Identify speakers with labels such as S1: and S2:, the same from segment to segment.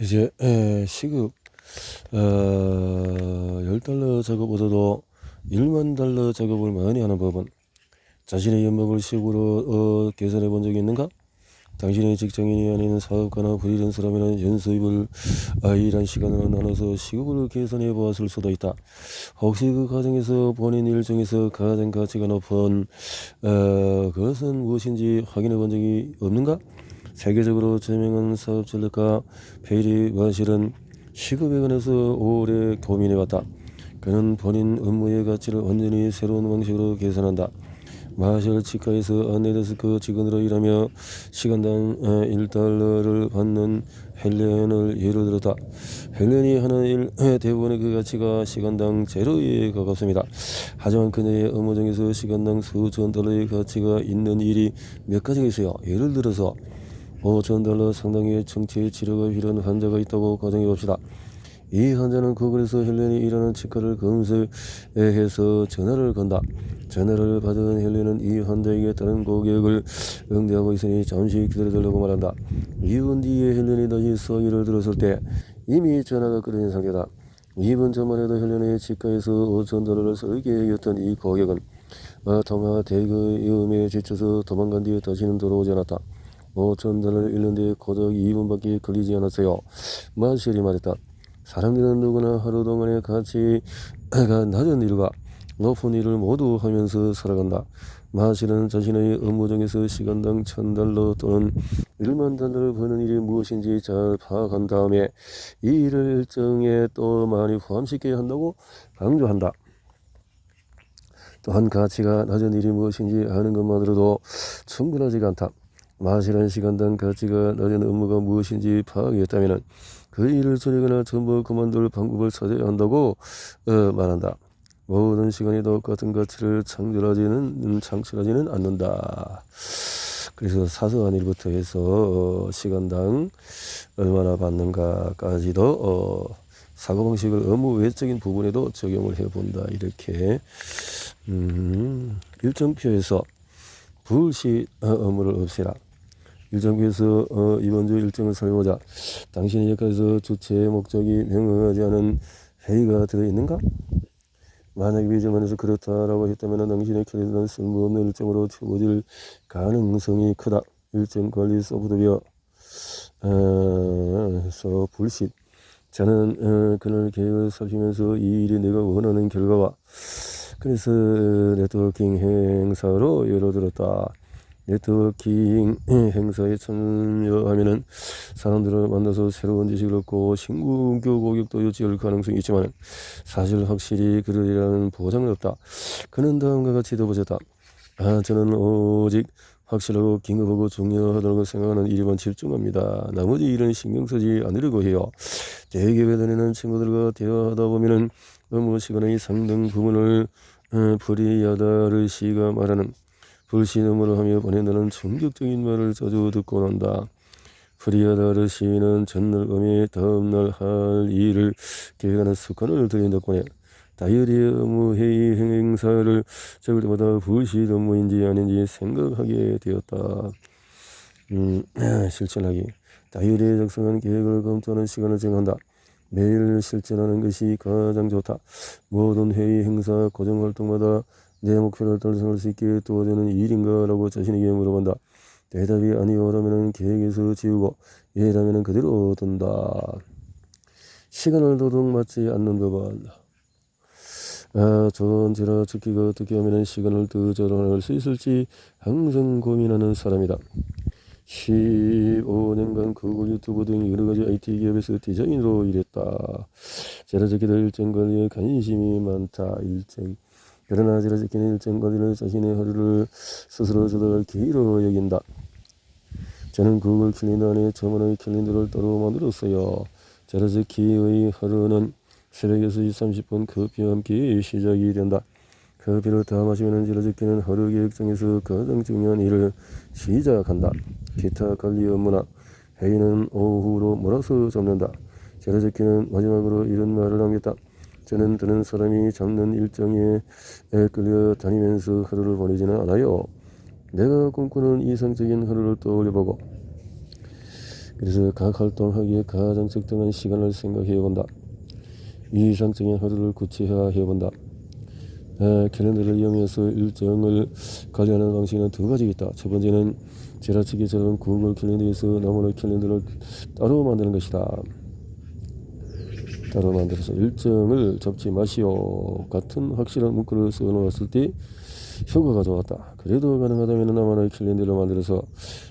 S1: 이제 시급 $10 작업보다도 $10,000 작업을 많이 하는 법은 자신의 연봉을 시급으로 계산해 본 적이 있는가? 당신의 직장인이 아닌 사업가나 프리랜서라면 연수입을 일한 시간으로 나눠서 시급을 계산해 보았을 수도 있다. 혹시 그 과정에서 본인 일 중에서 가장 가치가 높은 그것은 무엇인지 확인해 본 적이 없는가? 세계적으로 저명한 사업 전략가 페리 마실은 시급에 관해서 오래 고민해왔다. 그는 본인 업무의 가치를 완전히 새로운 방식으로 계산한다. 마셜 치과에서 안내데스크 직원으로 일하며 시간당 $1를 받는 헬렌을 예로 들었다. 헬렌이 하는 일 대부분의 그 가치가 시간당 제로에 가깝습니다. 하지만 그녀의 업무 중에서 시간당 수천 달러의 가치가 있는 일이 몇 가지가 있어요. 예를 들어서 $5,000 상당의 정치 치료가 필요한 환자가 있다고 가정해 봅시다. 이 환자는 구글에서 헬렌이 일하는 치과를 검색해서 전화를 건다. 전화를 받은 헬렌은 이 환자에게 다른 고객을 응대하고 있으니 잠시 기다려달라고 말한다. 이분 뒤에 헬렌이 다시 소리를 들었을 때 이미 전화가 끊어진 상태다. 2분 전만 해도 헬렌의 치과에서 $5,000를 쓸게 여겼던 이 고객은 통화 대금에 지쳐서 도망간 뒤에 다시는 돌아오지 않았다. $5,000를 잃는데 고작 2분밖에 걸리지 않았어요. 마셜이 말했다. 사람들은 누구나 하루 동안의 가치가 낮은 일과 높은 일을 모두 하면서 살아간다. 마실은 자신의 업무 중에서 시간당 $1,000 또는 $10,000를 버는 일이 무엇인지 잘 파악한 다음에 이 일을 일정에 또 많이 포함시켜야 한다고 강조한다. 또한 가치가 낮은 일이 무엇인지 아는 것만으로도 충분하지가 않다. 마실은 시간당 가치가 낮은 업무가 무엇인지 파악했다면 그 일을 줄이거나 전부 그만둘 방법을 찾아야 한다고 말한다. 모든 시간이 똑같은 가치를 창출하지는 않는다. 그래서 사소한 일부터 해서 시간당 얼마나 받는가까지도 사고방식을 업무 외적인 부분에도 적용을 해본다. 이렇게 일정표에서 불시 업무를 없애라. 일정표에서 이번 주 일정을 살펴보자. 당신의 역할에서 주체 목적이 명확하지 않은 회의가 들어있는가? 만약 위조만해서 그렇다라고 했다면 당신의 캐리어는 쓸모없는 일정으로 채워질 가능성이 크다. 일정 관리 소프트웨어 서 불신. 저는 그날 계획을 살피면서 이 일이 내가 원하는 결과와 그래서 네트워킹 행사로 예로 들었다. 네트워킹 행사에 참여하면은 사람들을 만나서 새로운 지식을 얻고 신규 고객도 유치할 가능성이 있지만 사실 확실히 그러리라는 보장은 없다. 그는 다음과 같이 덧붙였다. 저는 오직 확실하고 긴급하고 중요하다고 생각하는 일에만 집중합니다. 나머지 일은 신경 쓰지 않으려고 해요. 대기업에 다니는 친구들과 대화하다 보면은 업무 시간의 상당 부분을 프리야다르 씨가 말하는 불신 업무를 하며 보낸다는 충격적인 말을 자주 듣고 난다. 프리야다르 씨는 전날 밤에 다음날 할 일을 계획하는 습관을 들인 덕분에 다이어리 업무 회의 행사를 적을 때마다 불신 업무인지 아닌지 생각하게 되었다. 실천하기. 다이어리에 작성한 계획을 검토하는 시간을 정한다. 매일 실천하는 것이 가장 좋다. 모든 회의, 행사, 고정 활동마다 내 목표를 달성할 수 있게 도와주는 일인가? 라고 자신에게 물어본다. 대답이 아니오라면 계획에서 지우고 예라면 그대로 둔다. 시간을 도둑 맞지 않는 법은 전제라 지키가 어떻게 하면 시간을 더 절약할 수 있을지 항상 고민하는 사람이다. 15년간 구글, 유튜브 등 여러가지 IT 기업에서 디자인으로 일했다. 제라지키도 일정 관리에 관심이 많다. 그러나 제라지키는 일정 관리를 자신의 하루를 스스로 조절할 기회로 여긴다. 저는 구글 캘린더 안에 저만의 캘린더를 따로 만들었어요. 제라지키의 하루는 새벽 6시 30분 커피와 함께 시작이 된다. 커피를 다 마시면 제라지키는 하루 계획장에서 가장 중요한 일을 시작한다. 기타 관리 업무나 회의는 오후로 몰아서 잡는다. 제라지키는 마지막으로 이런 말을 합니다. 저는 다른 사람이 잡는 일정에 끌려다니면서 하루를 보내지는 않아요. 내가 꿈꾸는 이상적인 하루를 떠올려보고 그래서 각 활동하기에 가장 적당한 시간을 생각해 본다. 이상적인 하루를 구체화해 본다. 캘린더를 이용해서 일정을 관리하는 방식에는 두 가지 있다. 첫 번째는 지라치기처럼 구글 캘린더에서 나머지 캘린더를 따로 만드는 것이다. 따로 만들어서 일정을 잡지 마시오. 같은 확실한 문구를 써놓았을 때 효과가 좋았다. 그래도 가능하다면 나만의 캘린더를 만들어서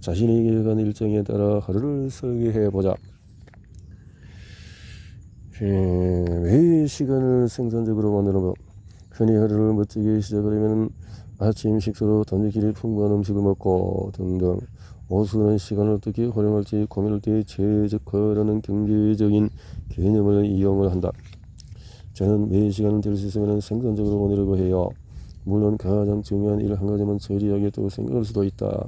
S1: 자신이 계획한 일정에 따라 하루를 설계해보자. 매일 시간을 생산적으로 만드는 법. 흔히 하루를 멋지게 시작하려면 아침 식사로 단백질이 풍부한 음식을 먹고 등등 오수는 시간을 어떻게 활용할지 고민할 때 최적화라는 경제적인 개념을 이용을 한다. 저는 매일 시간을 될 수 있으면 생산적으로 보내려고 해요. 물론 가장 중요한 일 한 가지만 처리하겠다고 생각할 수도 있다.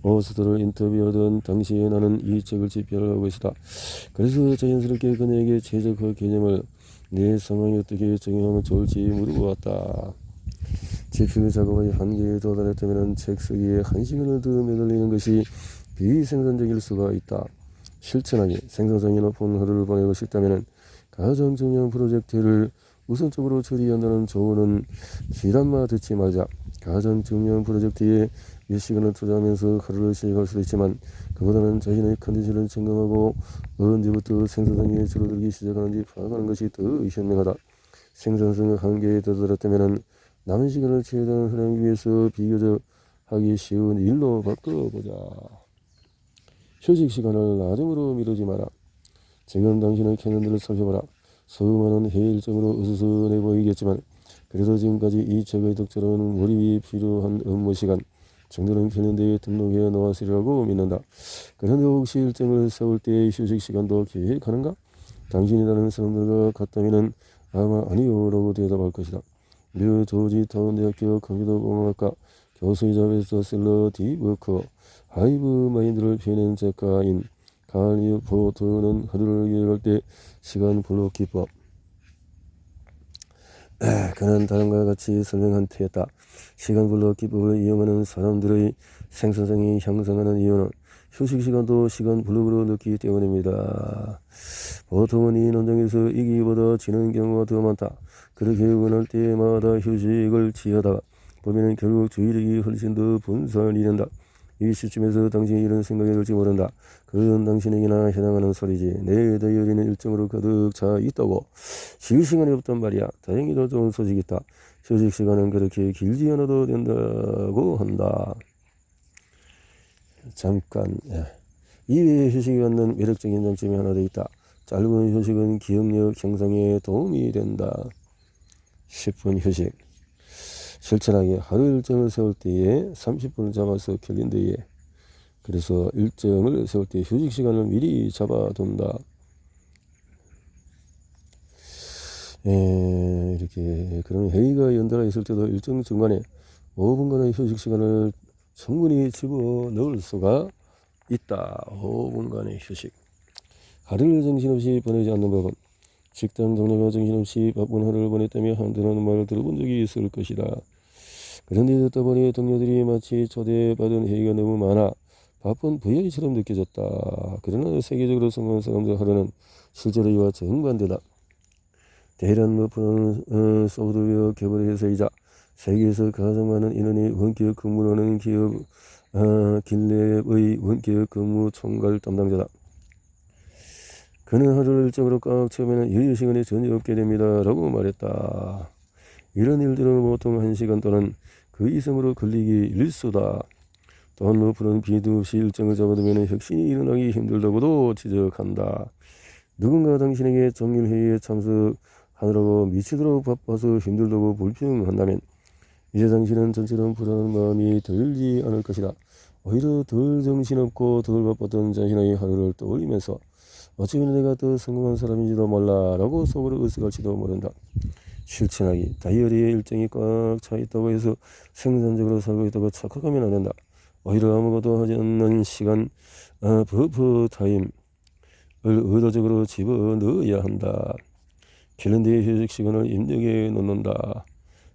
S1: 오스터를 인터뷰하던 당시에 나는 이 책을 집필을 하고 있었다. 그래서 자연스럽게 그녀에게 최적화 개념을 내 상황에 어떻게 적용하면 좋을지 물어보았다. 집필 작업의 한계에 도달했다면 책 쓰기에 1시간을 더 매달리는 것이 비생산적일 수가 있다. 실천하기, 생산성이 높은 하루를 보내고 싶다면 가장 중요한 프로젝트를 우선적으로 처리한다는 조언은 지란마 듣지 말자. 가장 중요한 프로젝트에 몇 시간을 투자하면서 하루를 시작할 수도 있지만 그보다는 자신의 컨디션을 점검하고 언제부터 생산성이 줄어들기 시작하는지 파악하는 것이 더 현명하다. 생산성 한계에 도달했다면 남은 시간을 최대한 활용하기 위해서 비교적 하기 쉬운 일로 바꿔보자. 휴식 시간을 나중으로 미루지 마라. 지금 당신의 캘린더를 살펴봐라. 수많은 회의 일정으로 으스스해 보이겠지만 그래도 지금까지 이 책의 독자로는 몰입이 필요한 업무 시간 정도는 캘린더에 등록해 놓았으리라고 믿는다. 그런데 혹시 일정을 세울 때의 휴식 시간도 계획하는가? 당신이 다른 사람들과 같다면 아마 아니요 라고 대답할 것이다. 뉴 조지 타운 대학교 컴퓨터 공학과 교수이자 베스트셀러 디버커 하이브 마인드를 펴낸 작가인 칼리 포터는 하루를 계획할 때 시간 블록 기법. 그는 다음과 같이 설명한 터였다. 시간 블록 기법을 이용하는 사람들의 생산성이 향상하는 이유는 휴식 시간도 시간 블록으로 넣기 때문입니다. 보통은 이 논쟁에서 이기보다 지는 경우가 더 많다. 그렇게 원할 때마다 휴식을 취하다가 보면 결국 주의력이 훨씬 더 분산이 된다. 이 시점에서 당신이 이런 생각이 들지 모른다. 그건 당신에게나 해당하는 소리지. 내 다이어리는 일정으로 가득 차 있다고. 쉴 시간이 없단 말이야. 다행히도 좋은 소식이 있다. 휴식 시간은 그렇게 길지 않아도 된다고 한다. 잠깐. 이외에 휴식이 갖는 매력적인 장점이 하나 더 있다. 짧은 휴식은 기억력 향상에 도움이 된다. 10분 휴식. 실천하기. 하루 일정을 세울 때에 30분을 잡아서 캘린더에 그래서 일정을 세울 때 휴식 시간을 미리 잡아둔다. 이렇게 그러면 회의가 연달아 있을 때도 일정 중간에 5분간의 휴식 시간을 충분히 집어넣을 수가 있다. 5분간의 휴식. 하루를 정신없이 보내지 않는 법은 식당 동료가 정신없이 바쁜 하루를 보냈다며 한다는 말을 들어본 적이 있을 것이다. 그런데 듣다 보니 동료들이 마치 초대받은 회의가 너무 많아 바쁜 VI처럼 느껴졌다. 그러나 세계적으로 성공한 사람들 하루는 실제로 이와 정반대다. 대란 머프는 소프트웨어 개발 회사이자 세계에서 가장 많은 인원이 원격 근무를 하는 기업 길랩의 원격 근무 총괄 담당자다. 그는 하루를 일정으로 꽉 채우면 여유 시간이 전혀 없게 됩니다. 라고 말했다. 이런 일들은 보통 1시간 또는 그 이상으로 걸리기 일수다. 또한 머프는 비도 없이 일정을 잡아두면 혁신이 일어나기 힘들다고도 지적한다. 누군가 당신에게 정밀회의에 참석하느라고 미치도록 바빠서 힘들다고 불평한다면 이제 당신은 전처럼 불안한 마음이 들지 않을 것이다. 오히려 덜 정신없고 덜 바빴던 자신의 하루를 떠올리면서 어쩌면 내가 더 성공한 사람인지도 몰라 라고 속으로 으쓱할지도 모른다. 실천하기. 다이어리에 일정이 꽉 차 있다고 해서 생산적으로 살고 있다고 착각하면 안 된다. 오히려 아무것도 하지 않는 시간 버퍼 타임을 의도적으로 집어넣어야 한다. 캘린더의 휴식 시간을 입력해 놓는다.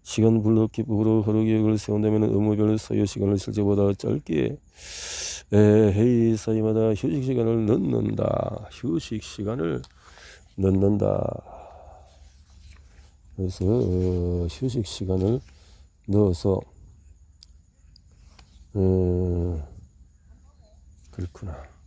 S1: 시간 블록 기법으로 하루 계획을 세운다면 업무별 소요 시간을 실제보다 짧게 회의 사이마다 휴식 시간을 넣는다. 휴식 시간을 넣는다. 그래서 휴식 시간을 넣어서 그렇구나.